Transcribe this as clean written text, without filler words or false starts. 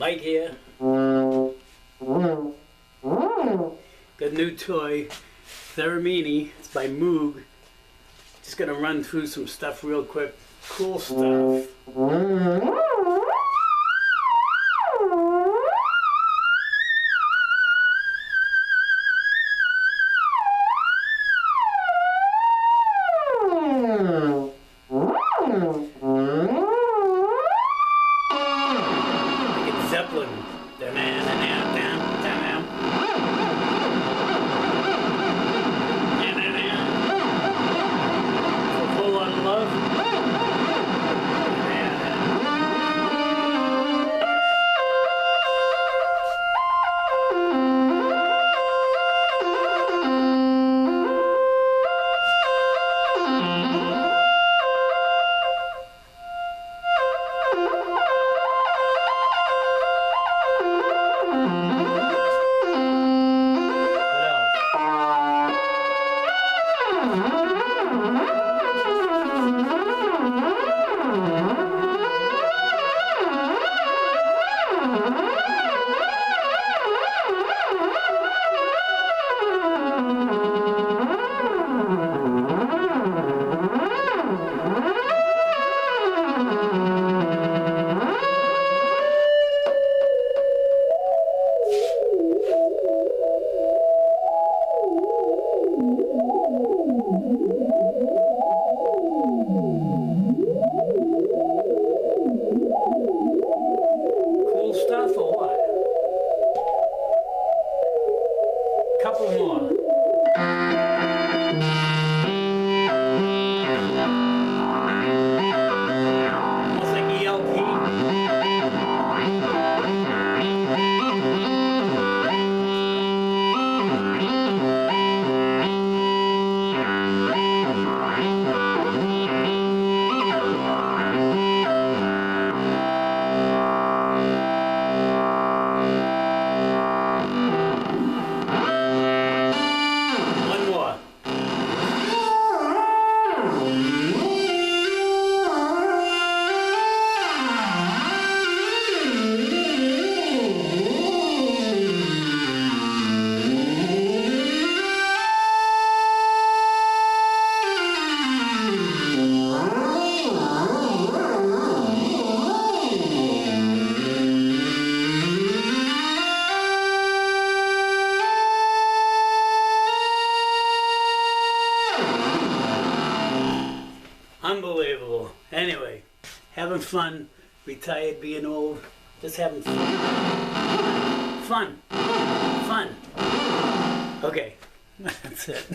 Mike here. Got a new toy, Theremini. It's by Moog. Just gonna run through some stuff real quick. Cool stuff. Zeppelin. A whole lot of love. Cool stuff or what? Couple more. Almost like ELP. Unbelievable. Anyway, having fun, retired, being old, just having fun. Fun. Okay, that's it.